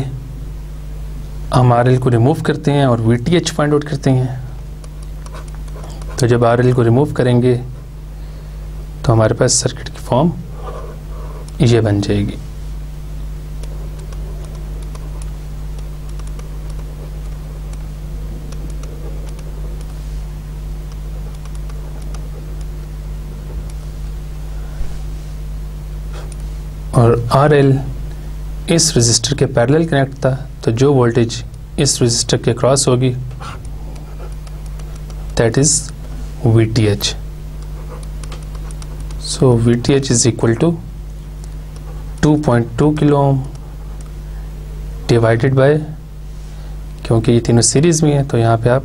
हम RL को रिमूव करते हैं और VTH फाइंड आउट करते हैं। तो जब RL को रिमूव करेंगे तो हमारे पास सर्किट की फॉर्म ये बन जाएगी। और RL इस रजिस्टर के पैरेलल कनेक्ट था, तो जो वोल्टेज इस रजिस्टर के क्रॉस होगी that is VTH। So VTH is equal to 2.2 kilo ohm divided by, क्योंकि ये तीनों सीरीज में है तो यहाँ पे आप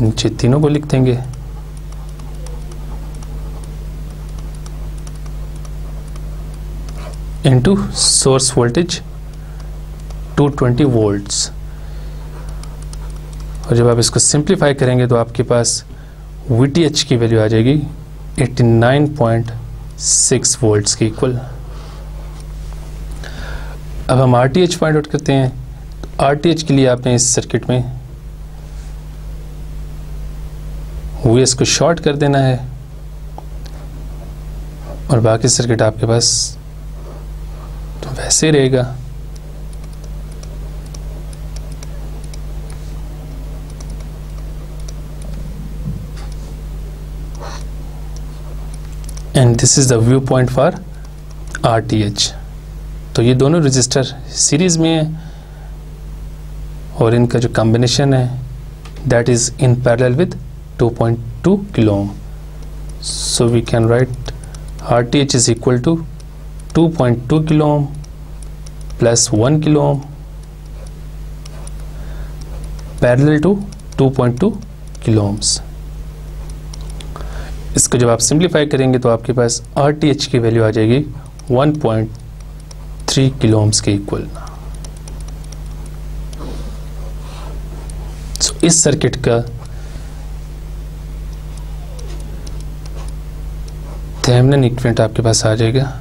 नीचे तीनों को लिख देंगे, इनटू सोर्स वोल्टेज 220 वोल्ट्स। और जब आप इसको सिंप्लीफाई करेंगे तो आपके पास VTH की वैल्यू आ जाएगी 89.6 वोल्ट्स के इक्वल। अब हम RTH फाइंड आउट करते हैं। तो RTH के लिए आपने इस सर्किट में Vs को शॉर्ट कर देना है और बाकी सर्किट आपके पास तो वैसे रहेगा। And this is the view point for RTH। तो ये दोनों रजिस्टर सीरीज में है और इनका जो कॉम्बिनेशन है that is in parallel with 2.2 kilo ohm. So we can write RTH is equal to 2.2 kilo ohm plus 1 kilo ohm parallel to 2.2 kilo ohms. इसको जब आप सिंप्लीफाई करेंगे तो आपके पास RTH की वैल्यू आ जाएगी 1.3 किलो ओम्स के इक्वल। सो इस सर्किट का थेवेनिन इक्विवेलेंट आपके पास आ जाएगा।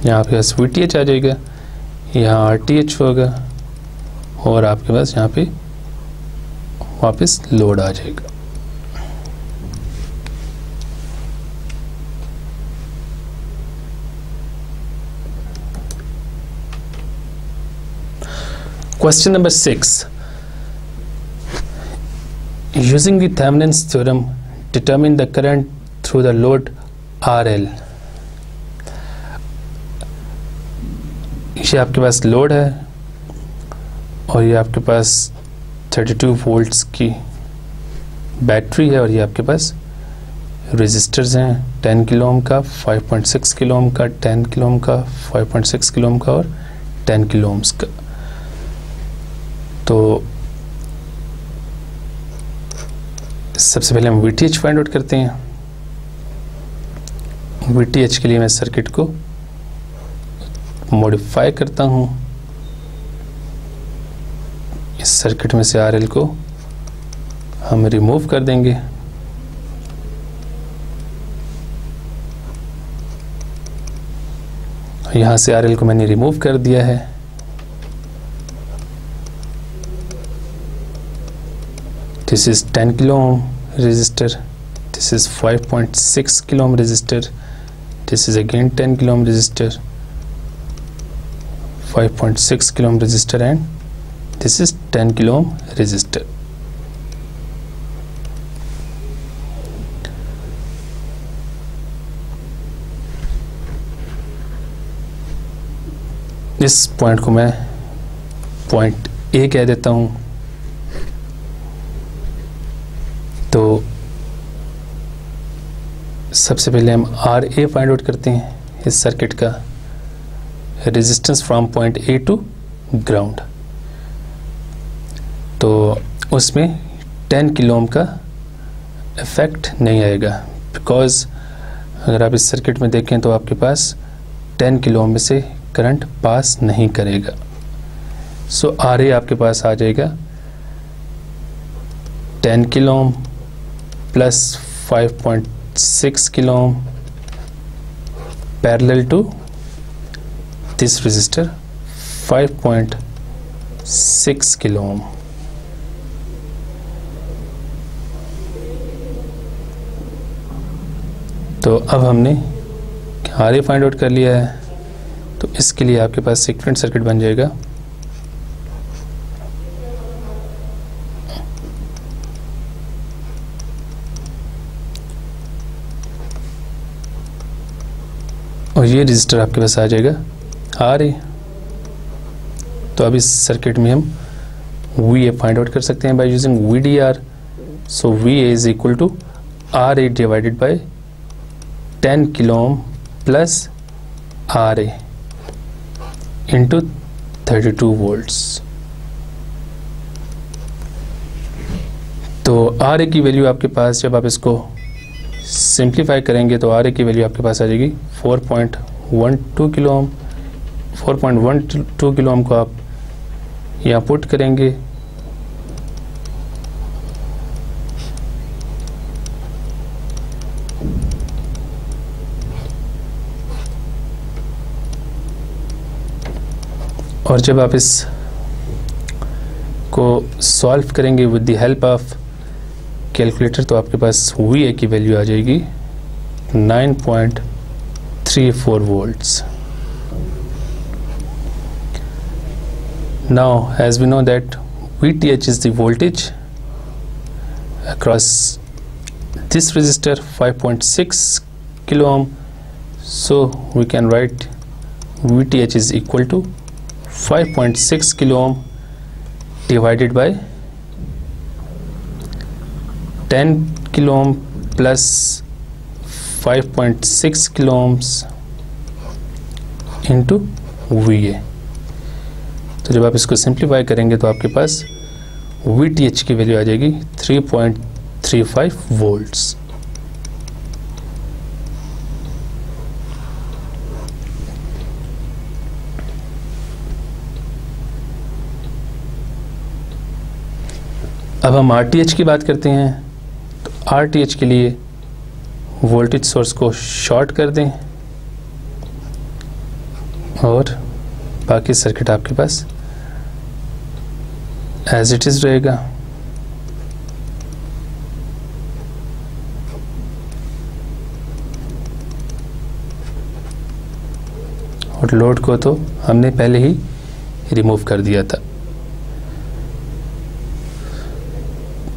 यहाँ पे पास VTH आ जाएगा, यहाँ RTH होगा और आपके पास यहाँ पे वापस लोड आ जाएगा। Question number 6. Using the Thevenin's theorem, determine the current through the load RL, ये आपके पास लोड है और ये आपके पास 32 वोल्ट्स की बैटरी है और ये आपके पास रेजिस्टर्स हैं 10 किलो ओम का, 5.6 किलो ओम का, 10 किलो ओम का, 5.6 किलो ओम का और 10 किलो ओम्स का। तो सबसे पहले हम VTH फाइंड आउट करते हैं। VTH के लिए मैं सर्किट को मॉडिफाई करता हूं। इस सर्किट में से RL को हम रिमूव कर देंगे। यहां से RL को मैंने रिमूव कर दिया है। This is 10 kilo ohm resistor. This is 5.6 kilo ohm resistor. This is again 10 kilo ohm resistor. 5.6 kilo ohm resistor and this is 10 kilo ohm resistor. इस पॉइंट को मैं पॉइंट A कह देता हूं। तो सबसे पहले हम RA फाइंड आउट करते हैं इस सर्किट का, resistance from point A to ground. तो उसमें 10 किलो ओम का इफेक्ट नहीं आएगा, बिकॉज अगर आप इस सर्किट में देखें तो आपके पास 10 किलो ओम में से करंट पास नहीं करेगा। सो RA आपके पास आ जाएगा 10 kilo ohm plus 5.6 kilo ohm parallel to this resistor 5.6 kilo ohm. तो अब हमने RA फाइंड आउट कर लिया है, तो इसके लिए आपके पास इक्विवेलेंट सर्किट बन जाएगा और ये रजिस्टर आपके पास आ जाएगा RA। तो अब इस सर्किट में हम VA फाइंड आउट कर सकते हैं by using VDR। So VA is equal to RA divided by 10 kilo ohm plus RA into 32 volts. तो RA की वैल्यू आपके पास, जब आप इसको सिंप्लीफाई करेंगे तो RA की वैल्यू आपके पास आ जाएगी 4.12 किलो ओम। 4.12 किलो ओम को आप यहाँ पुट करेंगे और जब आप इस को सॉल्व करेंगे with the help of calculator तो आपके पास VA की वैल्यू आ जाएगी 9.34 volts. Now as we know that VTH is the voltage across this resistor 5.6 kilo ohm, so we can write VTH is equal to 5.6 kilo ohm divided by 10 kilo ohm plus 5.6 kilo ohms into VA। तो जब आप इसको सिंप्लीफाई करेंगे तो आपके पास VTH की वैल्यू आ जाएगी 3.35 वोल्ट्स। अब हम RTH की बात करते हैं। तो RTH के लिए वोल्टेज सोर्स को शॉर्ट कर दें और बाकी सर्किट आपके पास एज इट इज रहेगा। और लोड को तो हमने पहले ही रिमूव कर दिया था।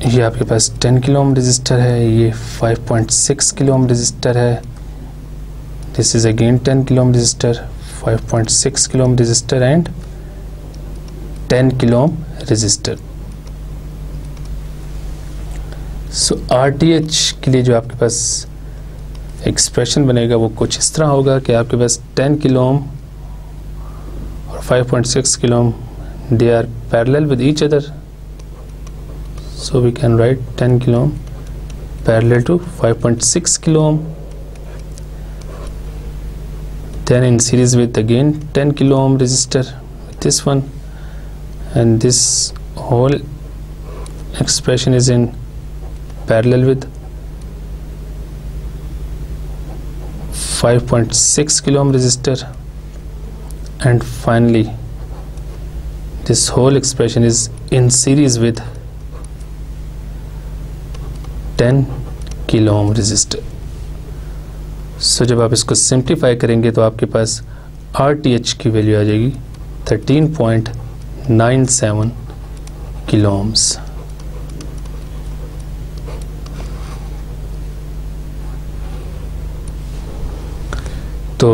ये आपके पास 10 किलो ओम रजिस्टर है, ये 5.6 किलो ओम रजिस्टर है, this is again 10 kilo ohm resistor, 5.6 kilo ohm resistor and 10 kilo ohm resistor. So RTH के लिए जो आपके पास एक्सप्रेशन बनेगा वो कुछ इस तरह होगा कि आपके पास 10 किलो ओम और 5.6 kilo Om, they are parallel with each other, so we can write 10 kilo ohm parallel to 5.6 kilo ohm, then in series with again 10 kilo ohm resistor with this one, and this whole expression is in parallel with 5.6 kilo ohm resistor, and finally this whole expression is in series with 10 kilo ohm resistor. So जब आप इसको सिंप्लीफाई करेंगे तो आपके पास RTH की वैल्यू आ जाएगी 13.97 किलो ohms. तो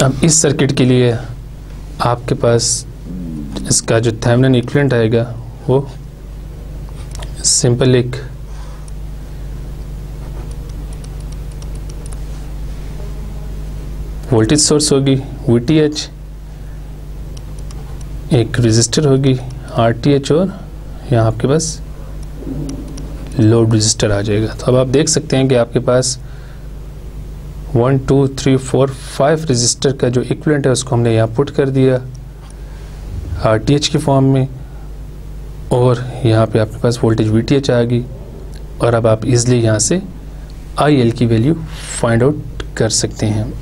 अब इस सर्किट के लिए आपके पास इसका जो थेवेनिन इक्विवेलेंट आएगा वो सिंपल एक वोल्टेज सोर्स होगी VTH, एक रेजिस्टर होगी RTH, और यहाँ आपके पास लोड रेजिस्टर आ जाएगा. तो अब आप देख सकते हैं कि आपके पास 1 2 3 4 5 रेजिस्टर का जो इक्विवेलेंट है उसको हमने यहाँ पुट कर दिया RTH के फॉर्म में, और यहाँ पे आपके पास वोल्टेज VTH आ गई, और अब आप इजीली यहाँ से IL की वैल्यू फाइंड आउट कर सकते हैं.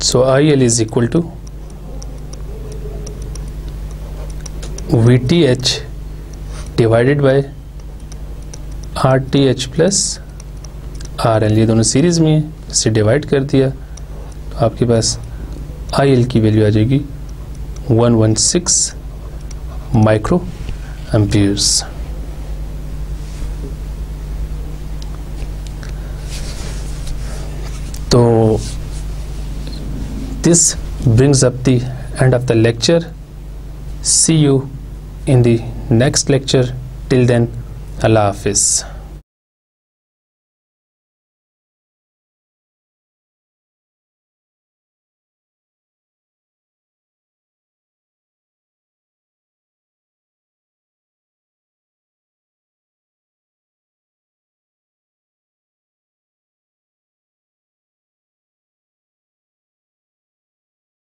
So IL is equal to VTH divided by RTH plus RL, ये दोनों सीरीज में है, इसे डिवाइड कर दिया तो आपके पास IL की वैल्यू आ जाएगी 116 माइक्रो एम्पियर्स. तो this brings up the end of the lecture. See you in the next lecture. Till then, Allah Hafiz.